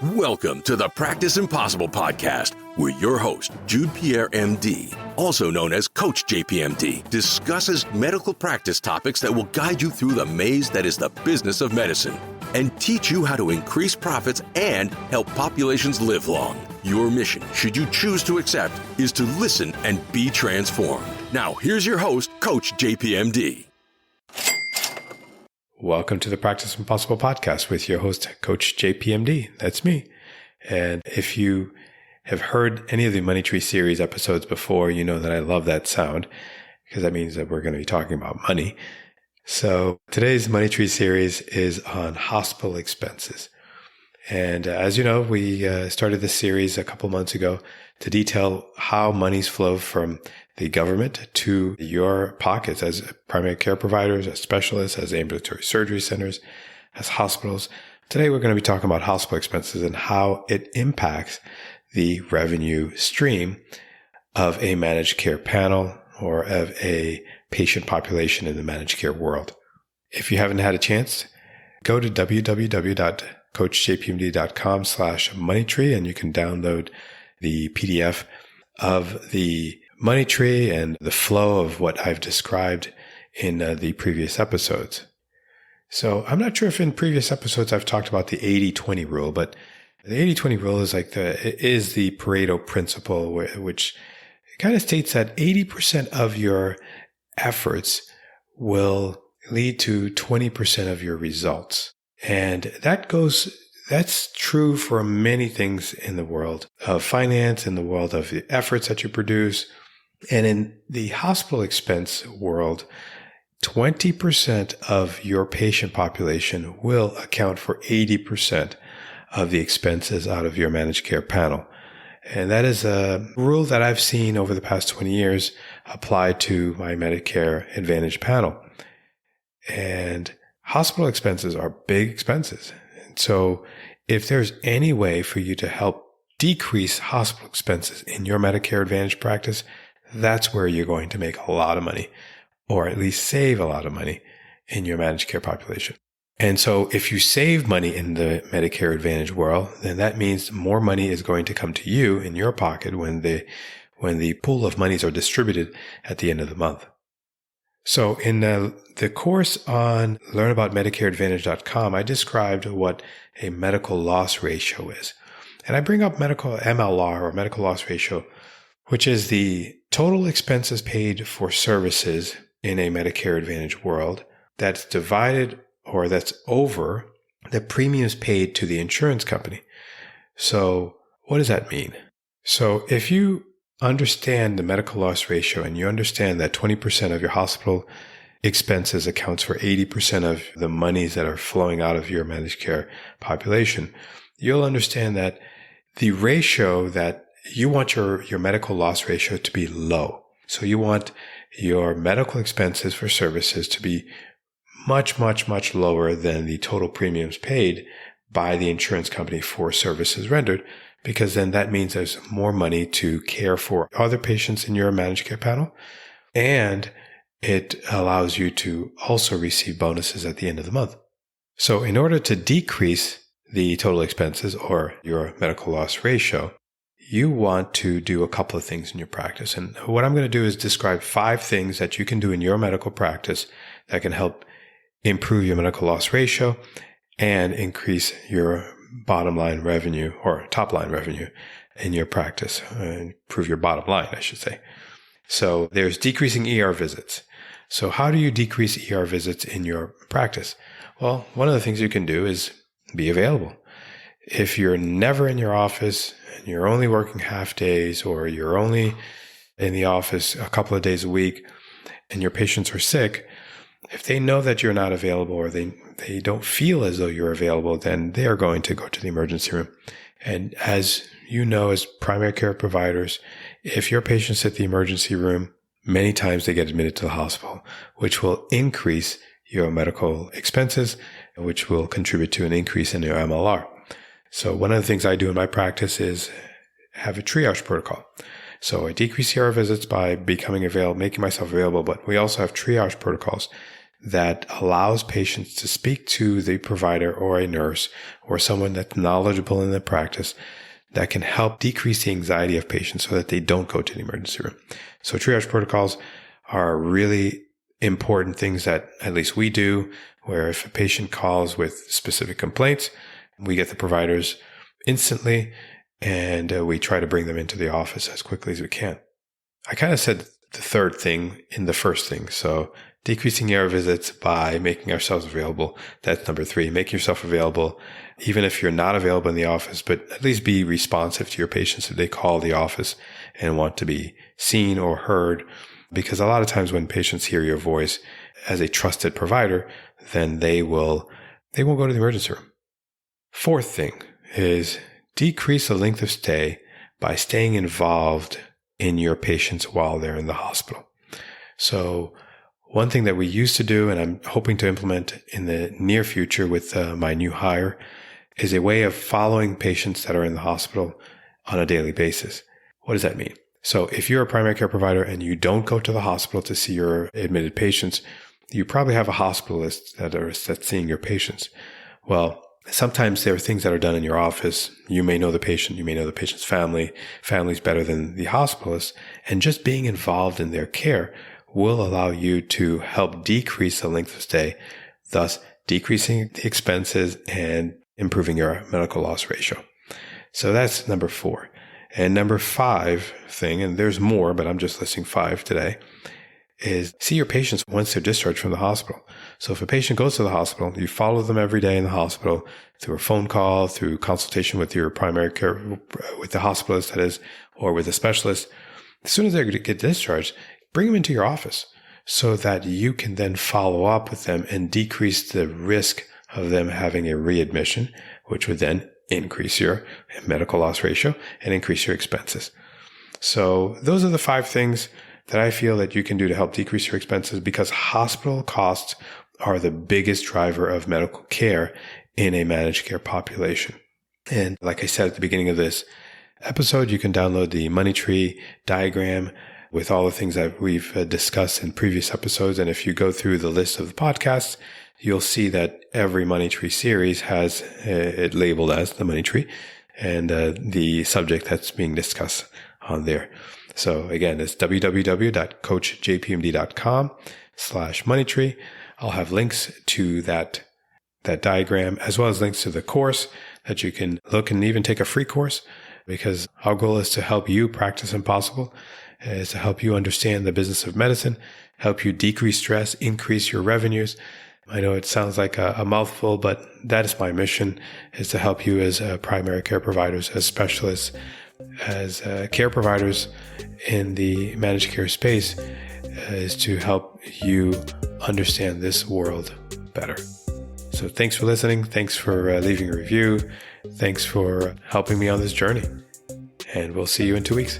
Welcome to the Practice Impossible podcast, where your host, Jude Pierre, MD, also known as Coach JPMD, discusses medical practice topics that will guide you through the maze that is the business of medicine and teach you how to increase profits and help populations live long. Your mission, should you choose to accept, is to listen and be transformed. Now, here's your host, Coach JPMD. Welcome to the Practice Impossible podcast with your host, Coach JPMD. That's me. And if you have heard any of the Money Tree series episodes before, you know that I love that sound because that means that we're going to be talking about money. So today's Money Tree series is on hospital expenses. And as you know, we started this series a couple months ago to detail how monies flow from the government to your pockets as primary care providers, as specialists, as ambulatory surgery centers, as hospitals. Today, we're going to be talking about hospital expenses and how it impacts the revenue stream of a managed care panel or of a patient population in the managed care world. If you haven't had a chance, go to www.coachjpmd.com/moneytree and you can download the PDF of the Money Tree and the flow of what I've described in the previous episodes. So I'm not sure if in previous episodes I've talked about the 80-20 rule, but the 80-20 rule is is the Pareto principle, which kind of states that 80% of your efforts will lead to 20% of your results. And that's true for many things in the world of finance, in the world of the efforts that you produce. And in the hospital expense world, 20% of your patient population will account for 80% of the expenses out of your managed care panel. And that is a rule that I've seen over the past 20 years applied to my Medicare Advantage panel. And hospital expenses are big expenses. And so if there's any way for you to help decrease hospital expenses in your Medicare Advantage practice, that's where you're going to make a lot of money, or at least save a lot of money in your managed care population. And so if you save money in the Medicare Advantage world, then that means more money is going to come to you in your pocket when the pool of monies are distributed at the end of the month. So in the course on learnaboutmedicareadvantage.com, I described what a medical loss ratio is. And I bring up medical MLR, or medical loss ratio, which is the total expenses paid for services in a Medicare Advantage world that's divided or that's over the premiums paid to the insurance company. So what does that mean? So if you understand the medical loss ratio and you understand that 20% of your hospital expenses accounts for 80% of the monies that are flowing out of your managed care population, you'll understand that the ratio that you want your medical loss ratio to be low. So you want your medical expenses for services to be much, much, much lower than the total premiums paid by the insurance company for services rendered, because then that means there's more money to care for other patients in your managed care panel. And it allows you to also receive bonuses at the end of the month. So in order to decrease the total expenses or your medical loss ratio, you want to do a couple of things in your practice. And what I'm going to do is describe 5 things that you can do in your medical practice that can help improve your medical loss ratio and increase your bottom line revenue or top line revenue in your practice, improve your bottom line, I should say. So there's decreasing ER visits. So how do you decrease ER visits in your practice? Well, one of the things you can do is be available. If you're never in your office and you're only working half days, or you're only in the office a couple of days a week and your patients are sick, if they know that you're not available or they don't feel as though you're available, then they are going to go to the emergency room. And as you know, as primary care providers, if your patients hit the emergency room, many times they get admitted to the hospital, which will increase your medical expenses, which will contribute to an increase in your MLR. So one of the things I do in my practice is have a triage protocol. So I decrease ER visits by becoming available, making myself available, but we also have triage protocols that allows patients to speak to the provider or a nurse or someone that's knowledgeable in the practice that can help decrease the anxiety of patients so that they don't go to the emergency room. So triage protocols are really important things that at least we do, where if a patient calls with specific complaints, we get the providers instantly and we try to bring them into the office as quickly as we can. I kind of said the third thing in the first thing. So decreasing ER visits by making ourselves available. That's number 3. Make yourself available, even if you're not available in the office, but at least be responsive to your patients if they call the office and want to be seen or heard. Because a lot of times when patients hear your voice as a trusted provider, then they won't go to the emergency room. Fourth thing is decrease the length of stay by staying involved in your patients while they're in the hospital. So one thing that we used to do, and I'm hoping to implement in the near future with my new hire, is a way of following patients that are in the hospital on a daily basis. What does that mean? So if you're a primary care provider and you don't go to the hospital to see your admitted patients, you probably have a hospitalist that's seeing your patients. Well, sometimes there are things that are done in your office. You may know the patient. You may know the patient's family. Family's better than the hospitalist. And just being involved in their care will allow you to help decrease the length of stay, thus decreasing the expenses and improving your medical loss ratio. So that's number 4. And number 5 thing, and there's more, but I'm just listing 5 today, is see your patients once they're discharged from the hospital. So if a patient goes to the hospital, you follow them every day in the hospital through a phone call, through consultation with your primary care, with the hospitalist, that is, or with a specialist. As soon as they get discharged, bring them into your office so that you can then follow up with them and decrease the risk of them having a readmission, which would then increase your medical loss ratio and increase your expenses. So those are the 5 things that I feel that you can do to help decrease your expenses, because hospital costs are the biggest driver of medical care in a managed care population. And like I said at the beginning of this episode, you can download the money tree diagram with all the things that we've discussed in previous episodes. And if you go through the list of the podcasts, you'll see that every money tree series has it labeled as the money tree and the subject that's being discussed on there. So again, it's www.coachjpmd.com/moneytree. I'll have links to that diagram, as well as links to the course that you can look and even take a free course, because our goal is to help you practice impossible, is to help you understand the business of medicine, help you decrease stress, increase your revenues. I know it sounds like a mouthful, but that is my mission, is to help you as primary care providers, as specialists, as care providers in the managed care space, is to help you understand this world better. So thanks for listening. Thanks for leaving a review. Thanks for helping me on this journey. And we'll see you in 2 weeks.